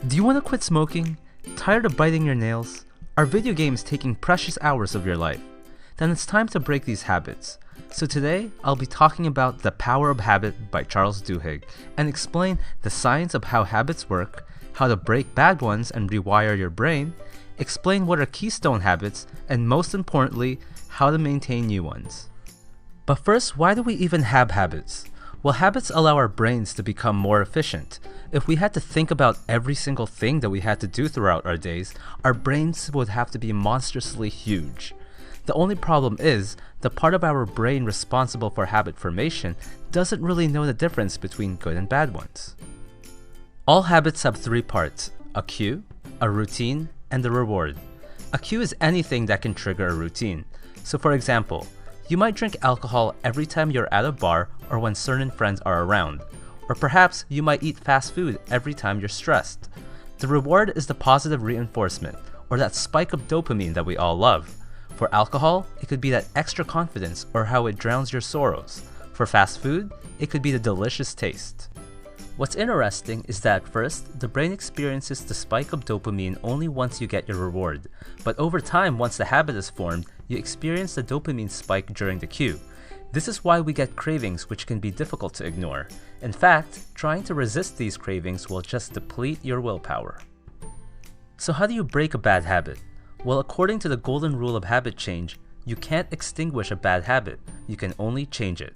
Do you want to quit smoking? Tired of biting your nails? Are video games taking precious hours of your life? Then it's time to break these habits. So today, I'll be talking about The Power of Habit by Charles Duhigg and explain the science of how habits work, how to break bad ones and rewire your brain, explain what are keystone habits, and most importantly, how to maintain new ones. But first, why do we even have habits? Well, habits allow our brains to become more efficient. If we had to think about every single thing that we had to do throughout our days, our brains would have to be monstrously huge. The only problem is, the part of our brain responsible for habit formation doesn't really know the difference between good and bad ones. All habits have three parts: a cue, a routine, and a reward. A cue is anything that can trigger a routine. So for example, you might drink alcohol every time you're at a bar or when certain friends are around. Or perhaps you might eat fast food every time you're stressed. The reward is the positive reinforcement, or that spike of dopamine that we all love. For alcohol, it could be that extra confidence or how it drowns your sorrows. For fast food, it could be the delicious taste. What's interesting is that at first, the brain experiences the spike of dopamine only once you get your reward. But over time, once the habit is formed, you experience the dopamine spike during the cue. This is why we get cravings which can be difficult to ignore. In fact, trying to resist these cravings will just deplete your willpower. So how do you break a bad habit? Well, according to the golden rule of habit change, you can't extinguish a bad habit, you can only change it.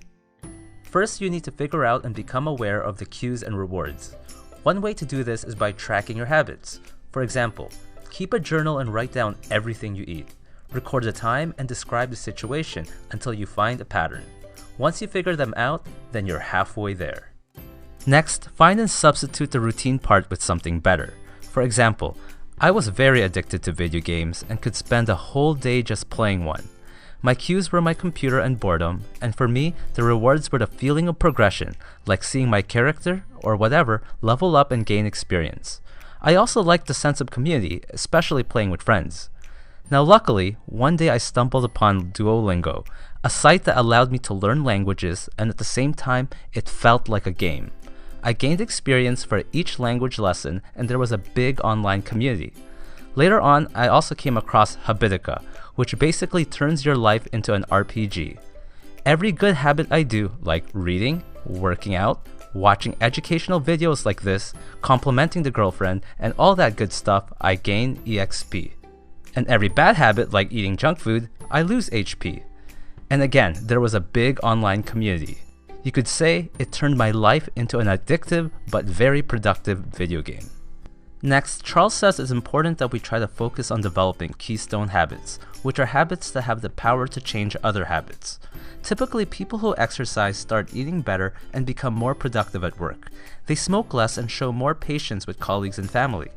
First, you need to figure out and become aware of the cues and rewards. One way to do this is by tracking your habits. For example, keep a journal and write down everything you eat. Record the time and describe the situation until you find a pattern. Once you figure them out, then you're halfway there. Next, find and substitute the routine part with something better. For example, I was very addicted to video games and could spend a whole day just playing one. My cues were my computer and boredom, and for me, the rewards were the feeling of progression, like seeing my character, or whatever, level up and gain experience. I also liked the sense of community, especially playing with friends. Now luckily, one day I stumbled upon Duolingo, a site that allowed me to learn languages, and at the same time, it felt like a game. I gained experience for each language lesson, and there was a big online community. Later on, I also came across Habitica, which basically turns your life into an RPG. Every good habit I do, like reading, working out, watching educational videos like this, complimenting the girlfriend, and all that good stuff, I gain EXP. And every bad habit, like eating junk food, I lose HP. And again, there was a big online community. You could say it turned my life into an addictive but very productive video game. Next, Charles says it's important that we try to focus on developing keystone habits, which are habits that have the power to change other habits. Typically, people who exercise start eating better and become more productive at work. They smoke less and show more patience with colleagues and family.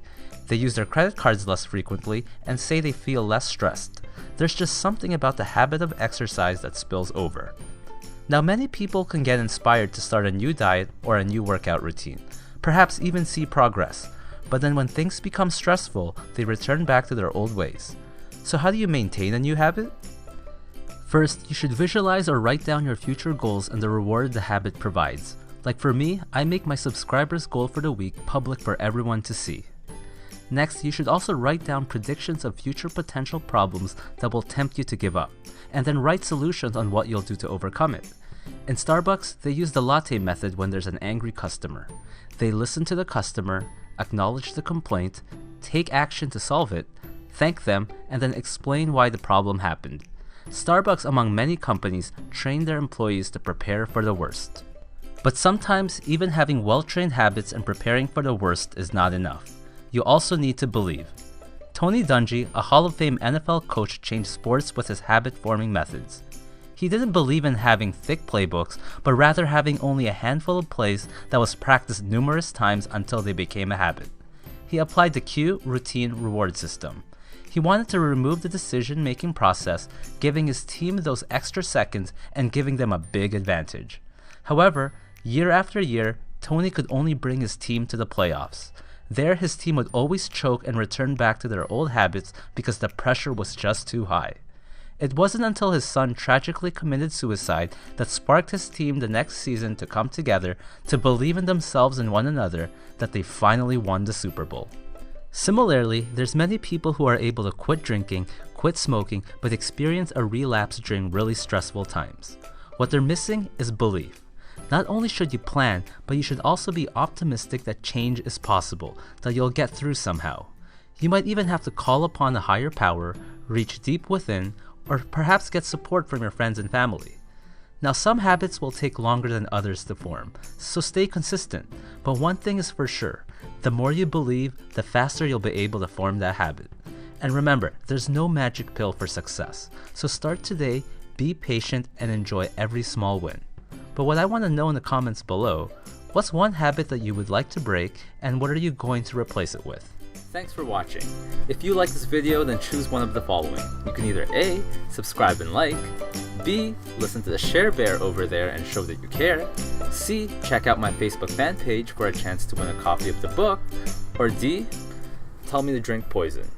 They use their credit cards less frequently and say they feel less stressed. There's just something about the habit of exercise that spills over. Now, many people can get inspired to start a new diet or a new workout routine, perhaps even see progress. But then when things become stressful, they return back to their old ways. So how do you maintain a new habit? First, you should visualize or write down your future goals and the reward the habit provides. Like for me, I make my subscribers goal for the week public for everyone to see. Next, you should also write down predictions of future potential problems that will tempt you to give up, and then write solutions on what you'll do to overcome it. In Starbucks, they use the latte method when there's an angry customer. They listen to the customer, acknowledge the complaint, take action to solve it, thank them, and then explain why the problem happened. Starbucks, among many companies, train their employees to prepare for the worst. But sometimes, even having well-trained habits and preparing for the worst is not enough. You also need to believe. Tony Dungy, a Hall of Fame NFL coach, changed sports with his habit-forming methods. He didn't believe in having thick playbooks, but rather having only a handful of plays that was practiced numerous times until they became a habit. He applied the cue, routine, reward system. He wanted to remove the decision-making process, giving his team those extra seconds and giving them a big advantage. However, year after year, Tony could only bring his team to the playoffs. There, his team would always choke and return back to their old habits because the pressure was just too high. It wasn't until his son tragically committed suicide that sparked his team the next season to come together, to believe in themselves and one another, that they finally won the Super Bowl. Similarly, there's many people who are able to quit drinking, quit smoking, but experience a relapse during really stressful times. What they're missing is belief. Not only should you plan, but you should also be optimistic that change is possible, that you'll get through somehow. You might even have to call upon a higher power, reach deep within, or perhaps get support from your friends and family. Now, some habits will take longer than others to form, so stay consistent. But one thing is for sure, the more you believe, the faster you'll be able to form that habit. And remember, there's no magic pill for success. So start today, be patient, and enjoy every small win. But what I want to know in the comments below, what's one habit that you would like to break, and what are you going to replace it with? Thanks for watching. If you like this video, then choose one of the following. You can either A, subscribe and like, B, listen to the Share Bear over there and show that you care, C, check out my Facebook fan page for a chance to win a copy of the book, or D, tell me to drink poison.